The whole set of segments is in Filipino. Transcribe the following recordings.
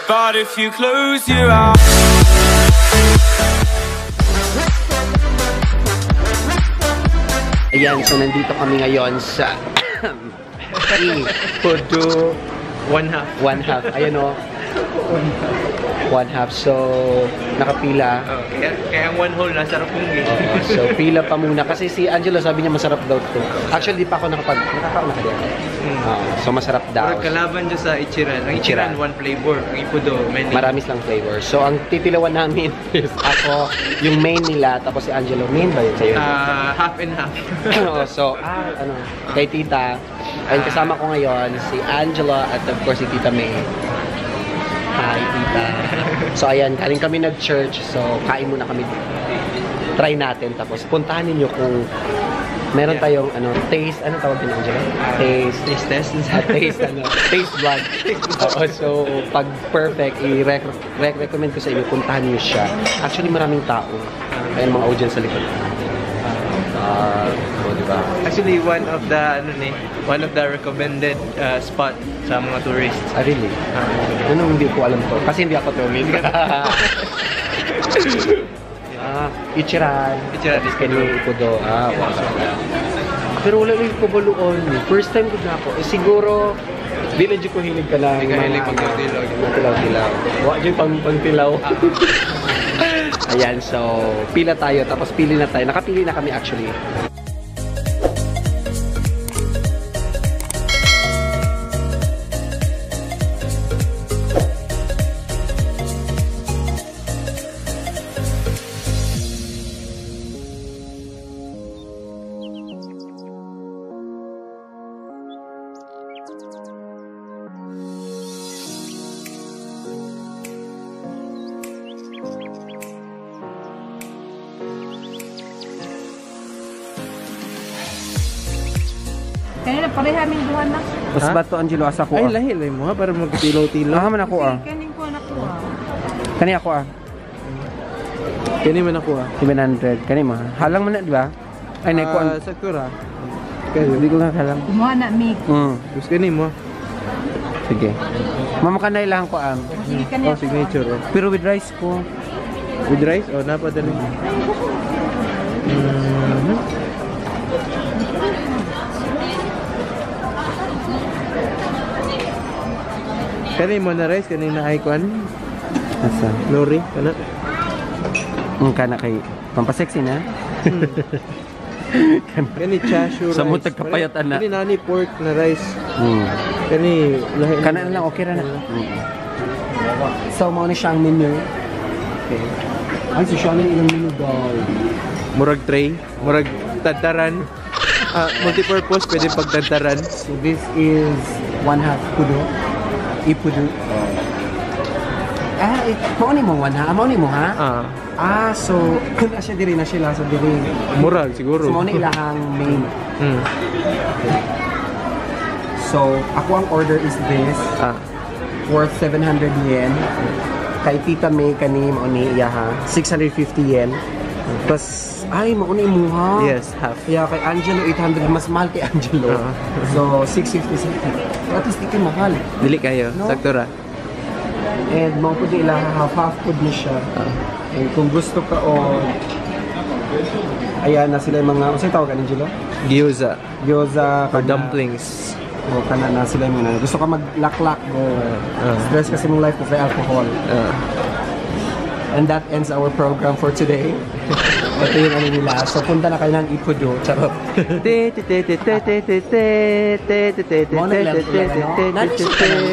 But if you close your eyes. Ayan, so nandito kami ngayon sa Ipudo One half. Ayan o. One half. So, nakapila. Kaya ang one hole, nasarap yung game. So, pila pa muna. Kasi si Angelo sabi niya masarap daw to. Actually, di pa ako nakakauna ka din. So, masarap daw. Pero kalaban dyan sa Ichiran. Ang Ichiran, one flavor. Ang Ipudo, many. Maramis lang flavor. So, ang titilawan namin is ako, yung main nila, tapos si Angelo. Main ba yun sa'yo? Half and half. So, kay tita. Ayun, kasama ko ngayon, si Angela at of course si Tita May. Hi, tita. So, ayan, galing kami nag-church. So, kain muna kami. Try natin. Tapos, puntahan ninyo kung meron tayong, taste. Ano tawag din, Angela? Taste test. Taste blood. So, pag perfect, i-recommend ko sa inyo, puntahan niyo siya. Actually, maraming tao. Ayan, mga audience sa likod. Diba? Actually, one of the recommended spot sa mga tourists. Really? Hindi ko alam to. Kasi hindi ako tourist. Ichiran. Ipudo. Wow. Pero wala rin ko baluon. First time ko na ako. Siguro, di na dyan ko hilig ka lang. Hindi ka hilig pang-tilaw. Wala dyan pang-tilaw. Ayan, so, pila tayo. Tapos pili na tayo. Nakapili na kami actually. Kaya na pareha aming duha na. Mas ba to, Angelo? Asa ko Ay, lahi mo ha? Para magtilaw-tilaw. Man ako Kaning ko na ko Kani ako Kani man ako 700. Kani mo. Halang man na, di ba? Ay, naiko saktura. Hindi ko nga halang. Kumuha na, Mig. Gusto kani mo? Sige. Mama ka na ilang ko Sige ka niya. Signature. Pero with rice ko. With rice? Napadali. Kani mo na rice, kani na icon. Asa? Nori, kana. Kana kay pampasexy na. Kani chashu rice. Sa mo tagkapayatan na. Kani nani pork na rice. Kani lahi. Kana na lang, okay ra na. So, mo ni siyang menu. Okay. Ay, so siya na ilang menu daw. Murag tray, murag tadaran. Multi-purpose, pwede pagtadaran. So, this is one half pudo. Ipudo. Mao ni mo ha? Mao ni mo ha? So na siya diri na sila sa diri. Murag siguro. So mao ni ilahang main. Okay. So ako ang order is this. Worth 700 yen. Kay Tita May kani mao ni iya ha. 650 yen. Plus ay mao ni mo ha. Yes, half. Kaya kay Angelo 800 mas mahal kay Angelo. So 650. At least di mahal. Dili kayo, no? Saktura. And mga po di ilang half food niya siya. And kung gusto ka ayan na sila yung mga, saan tawag ka Angelo? Gyoza. Gyoza. Or dumplings. Kana na sila yung mga. Gusto ka maglaklak o stress kasi mong life mo kay alcohol. And that ends our program for today. Ito yung ano nila. So punta na kayo ng Ipudo. Charot.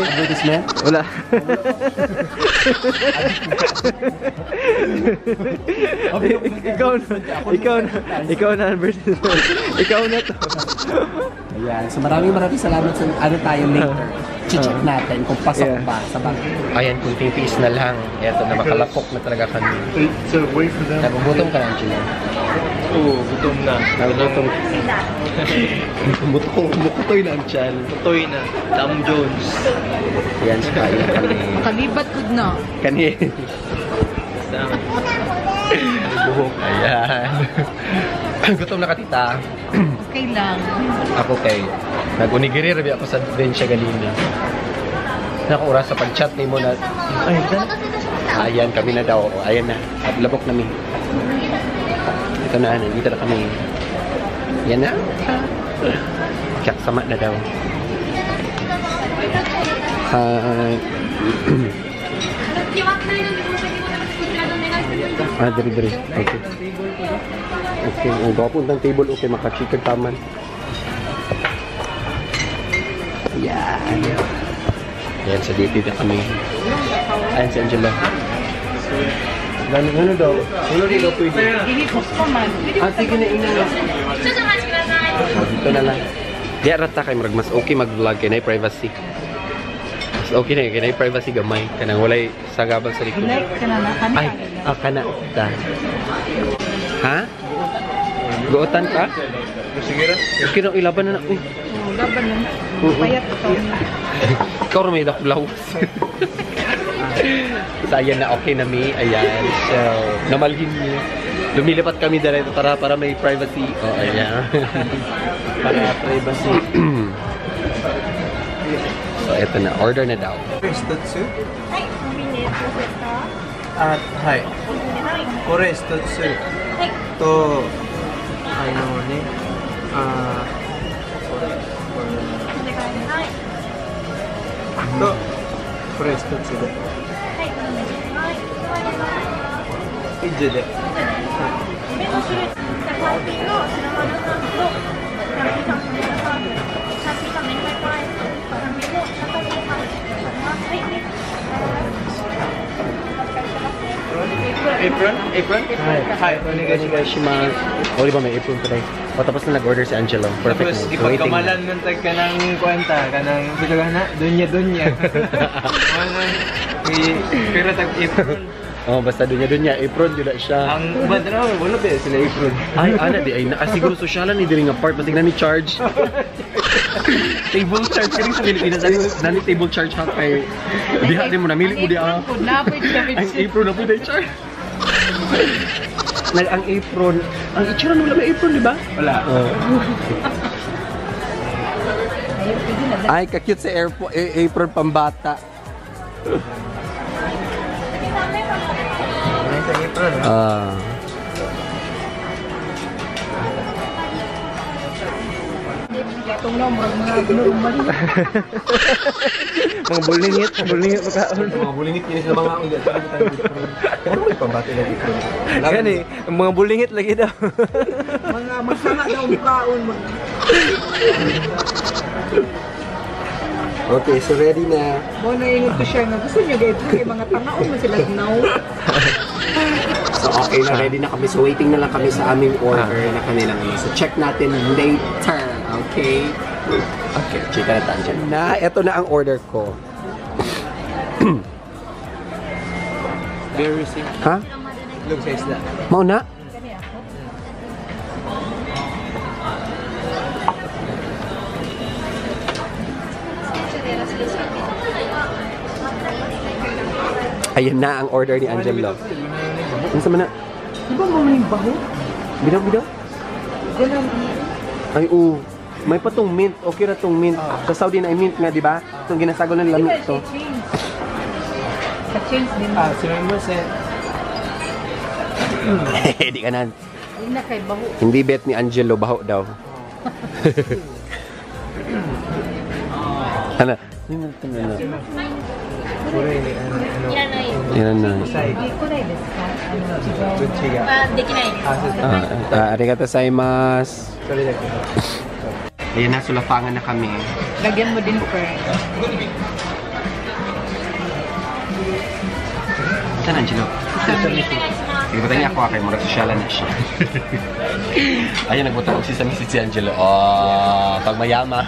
Advertisement? Wala. Ikaw na advertisement. Ikaw na to. Ayan. So maraming salamat sa ano tayo later. I-check natin kung pasok ba sa bangko. Ayan, kung titiis na lang. Eto na, makalapok na talaga kami. So wait for them. Nagugutom ka lang, Gino? Oo, gutom na. Nagugutom. Mukutoy na ang tiyan. Mukutoy na. Dam Jones. Ayan, so kaya kami. Kalibat ko na. Kani. Buhok. Ayan. Gutom na ka, tita. Okay lang. Ako kay nag-unigiri rabi ako sa bench ganina. Naku, oras sa pag-chat ni mo na. Ay, ayan, kami na daw. Ayan na. At labok namin. Ito na, nandito na kami. Yan na. Kaya sama na daw. Dari. Okay. Okay, ang gawapuntang table. Okay, makachikag taman. Yan. Yan, sa DP na kami. Ayan si Angela. Ano daw? Ano rin daw pwede? Ihipos ko man. Sige na, ina lang. Dito na lang. Di arata kay marag mas okay mag-vlog kay na privacy. Mas okay na kay na privacy gamay. Kanang walay sagabal sa likod. Like ka na na. Ay, kana ta. Ha? Guotan ka? Sige ra. Okay na, ilaban na na. Uy. Laban na. Payat ito. Ikaw rin may daklaw. So, ayan na, okay na mi. Ayan. So, namalhin niyo. Lumilipat kami dito para may privacy. Oh, ayan. Para privacy. So, eto na. Order na daw. Koreistotsu? Hai. Koreistotsu. To, ano ni? To, koreistotsu de. Ije de. Apron? Hi. Onegaishimasu. O, di ba may apron today? O, tapos na nag-order si Angelo. Perfect. Tapos, ipagkamalan mo tag ka ng kwenta, ka ng bigagana, dunya. Pero tag apron. Oh, basta dunya. Apron, yun na siya. Ang banda naman, wala ba sila apron? Ay, ana di. Ay, nakasiguro sosyalan ni Diring apart. Matignan ni charge. Table charge ka rin sa Pilipinas. Nani table charge ha kay... Diha din mo, namili mo diha. Ang apron na po dahil charge. Ang apron. Ang itsura nula may apron, di ba? Wala. Ay, kakute sa apron pambata. Sa apron, ha? Itong lang, mga binurumali. Mga bulingit magkaon. Mga bulingit yun sa mga ugat. Ano may pambata na apron? Gani, mga bulingit lagi daw. Mga magsama daw mukhaon. Okay, so ready na. Mo na ingon ko siya nga gusto niya gayud kay mga tanaon mo sila ginaw. So okay na, ready na kami. So waiting na lang kami sa aming order na kanilang ano. So check natin later. Okay? Okay, check na tayo dyan. Na, eto na ang order ko. Very simple. Ha? Look sa isda. Mau na? Ayan na ang order ni Angelo. Ano sa mana? Di ba mo maning baho? Bidaw? Ganun. Ay, may patong mint. Okay na tong mint. Sa Saudi na ay mint nga, di ba? Itong ginasagol ng lamig to. Ka-change din. Sinabi mo sa... Di ka na. Hindi na kay baho. Hindi bet ni Angelo, baho daw. Ano? Yan na. Hindi ko na i-discuss. Arigatou gozaimasu. Sorry, Ayan na, sulafangan na kami. Lagyan mo din per. Saan, Angelo? Sige, batang ako kay murag sosyalan na siya. Ayun, nagbutang si Samisit si Angelo. Oh, pag mayaman.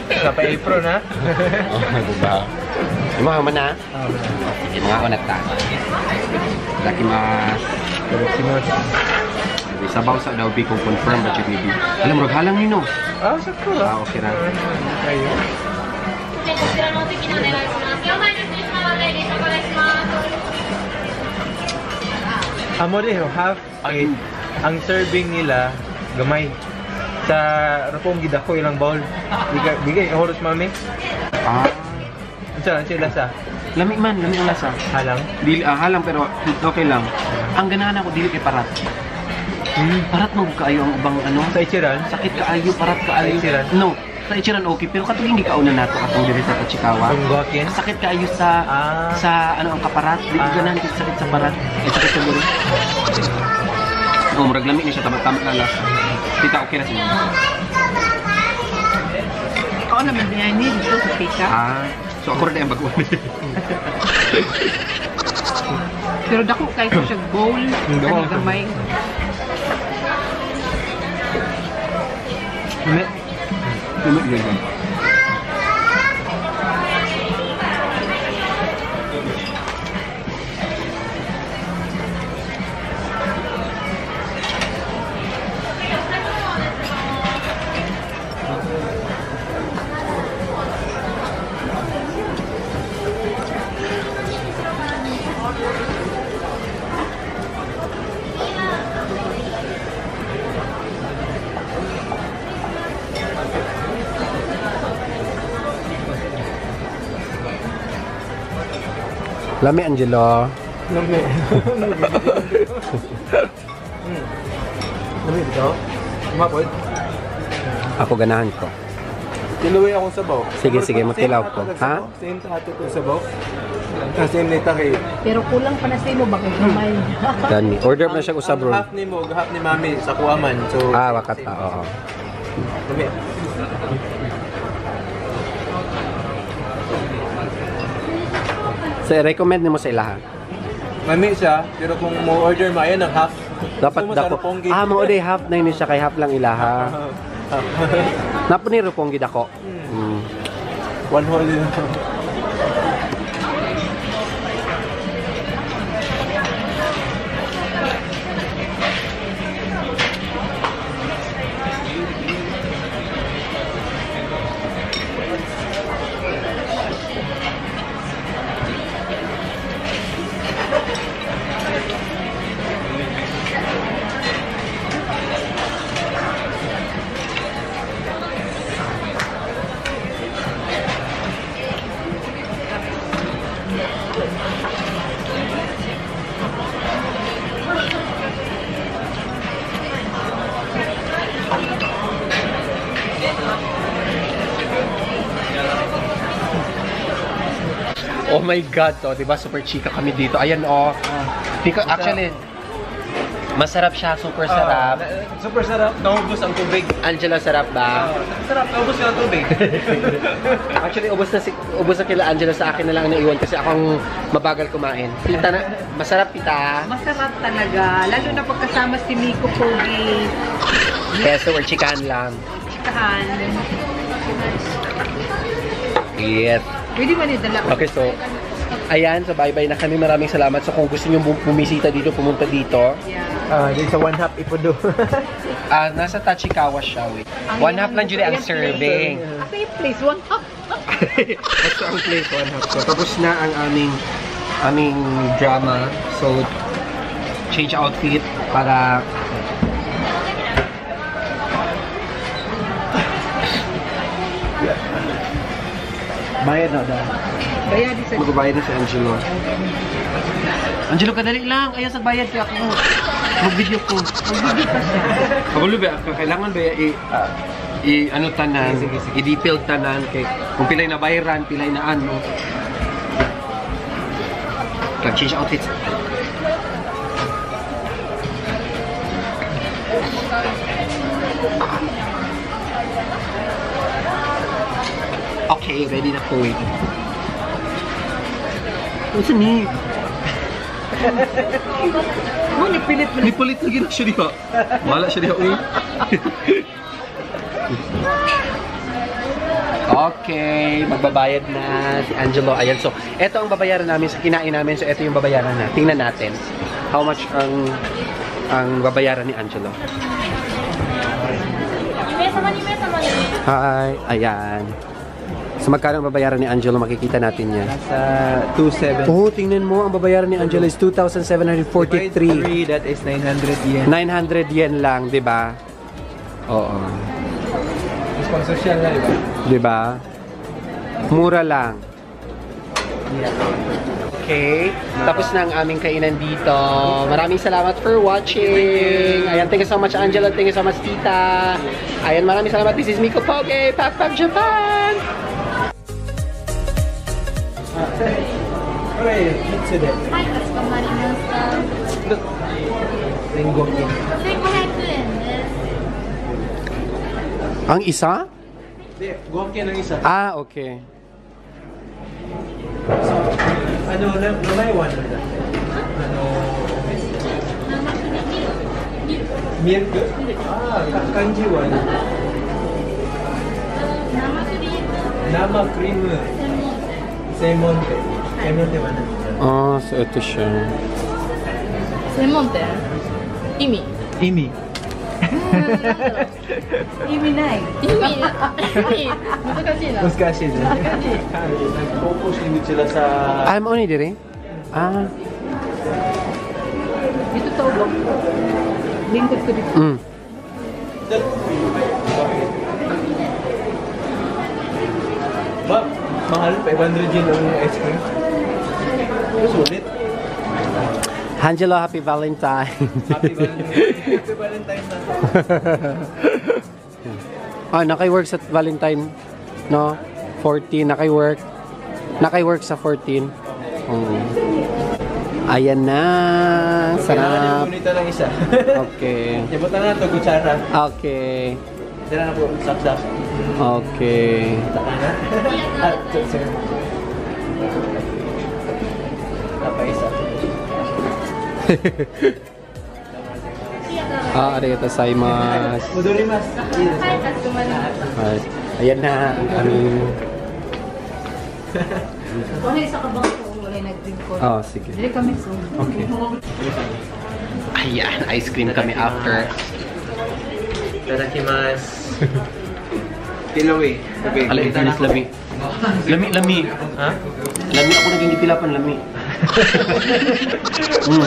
Sa pa-apron, ha? Oh, diba? Yung mga mana? Sige, mga unat ta. Dakimasu. Sabaw sa daw kung confirm ba siya bibi. Alam mo, halang nino. Sakto. Okay na. Kayo. Amo rin, half ang serving nila gamay. Sa rapong gida ko ilang bowl. Bigay oras mami. Ah, Ang Sila sa Lami man, lami ang lasa. halang. Dili, halang pero okay lang. Ang ganahan ako dili kay parat. Parat mo kaayo ang ubang ano. Sa Ichiran? Sakit kaayo, parat kaayo. Sa Ichiran? No, sa Ichiran okay, pero katong hindi kauna nato katong diri sa Kachikawa. Kung Gokin? Sakit kaayo sa sa ano ang kaparat. Di ko ganahan kasi sakit sa parat. Ay sakit sa guro. Oh, murag lami ni siya tama na lasa. Kita okay na siya. Ikaw naman din ni dito sa pika. So ako rin ang baguhan. Pero dako kay ko siya bowl. Ano gamay. Lumit ganyan. Lami, Angelo. Lami. Lami ito? Mapod? Ako ganahan ko. Tinuwi akong sabaw. Sige, matilaw ko. Ha? Same sa ato itong sabaw. Same nita kay... Pero kulang pa na sa imo bakit gamay. Gani. Order na siya usab ron. Half ni mo, half ni mami sa kuaman. So, Wakat ta. Oo. Lami. So, recommend nimo sa ilaha. Mami siya, pero kung mo order mo, ayan ang half. Dapat Gusto mo sa dako. Roppongi? Mo day half na ini siya kay half lang ilaha. Napo ni Roppongi dako. One whole din. Oh my God, to, 'di ba? Super chika kami dito. Ayan oh. Actually, masarap siya, super sarap. Super sarap. Naubos ang tubig. Angelo, sarap ba? Sarap, naubos ang tubig. Actually, ubos na kila Angelo, sa akin na lang naiwan kasi akong mabagal kumain. Tita na, masarap tita. Masarap talaga. Lalo na pagkasama si Miko Pogi. Yes, so we're chikahan lang. Chikahan. Yes. Pwede ba nidala? Okay, so ayan, so bye-bye na kami. Maraming salamat. So kung gusto niyo bumisita dito, pumunta dito. Yeah. Dito sa one half ipudo. Nasa Tachikawa siya, wait. One half lang dyan ang serving. Asa yung place? One half? Ito ang place, one half. So tapos na ang aming drama. So change outfit para Bayad na daw. Kaya di sa... magbabayad na si Angelo. Angelo, kadali lang. Ayaw sa bayad kaya ako. Mag-video ko. Magbibig pa siya. Kagulo ba? Kailangan ba ano tanan, i-detail tanan kay kung pilay na bayaran, pilay na ano. Change outfits. Okay, ready na po. Wait. What's the need? Oh, nipilit mo na. Nipalit lagi na siya diha. Wala siya diha. Okay, magbabayad na si Angelo. Ayan, so ito ang babayaran namin sa kinain namin. So ito yung babayaran na. Tingnan natin. How much ang babayaran ni Angelo. Hi, ayan. So magkano ang babayaran ni Angelo? Makikita natin yan. Nasa 2,700. Oh, tingnan mo. Ang babayaran ni Angelo is 2,743. That is 900 yen. 900 yen lang, di ba? Oo. Mas pang social na, di ba? Di ba? Mura lang. Okay. Tapos na ang aming kainan dito. Maraming salamat for watching. Ayan, thank you so much, Angela. Thank you so much, Tita. Ayan, maraming salamat. This is Miko Poge, Pak Japan! これ3つではい、かしこまりました。1500円。1500円です。 Ang isa? で、合計のisa. Ah, okay. 名前は何だって？ミルク？ああ、漢字は生クリーム専門店。専門店は何？ Ah, so ito siya. 専門店意味意味。意味ない意味難しいな。難しいね。高校生口らさ。 Ah, mo ni dire? Ah. dito sa ubok lingkod ko dito Ba, mahal 500 yen ang ice cream. Sulit. Angelo, happy Valentine. Happy Valentine. Happy Valentine na. Naki-work sa Valentine, no? 14, naki-work. Naki-work sa 14. Ayan na. Kailangan Sarap. yung nito ng isa. Okay. Ibutan na ito, kutsara. Okay. Tira na po, sak-sak. Okay. Taka na. At, sir. Napaisa. Arigatou gozaimasu. Modorimasu. はい、かしこまりました。 Ayan na. wala isa ka bang wala nag-drink ko Oh, sige. dili kami so Okay. Ayan, ice cream kami after. Itadakimasu. Tilawi. Alay, tinis lami. Lami. Ha? Lami ako naging gitilapan, lami.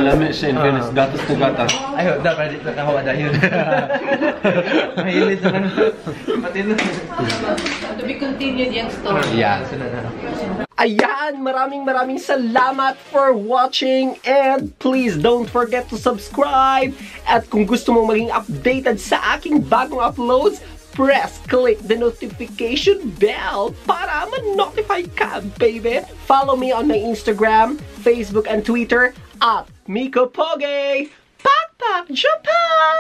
Lami siya, in fairness. Gatas na gatas. Ayaw, dapat dito nakawa dahil. Mahilit na lang. Pati na. to be continued yung story Yeah. Ayan, maraming salamat for watching and please don't forget to subscribe. At kung gusto mong maging updated sa aking bagong uploads, click the notification bell para ma-notify ka, baby. Follow me on my Instagram, Facebook, and Twitter at Miko Poge. Pak Japan!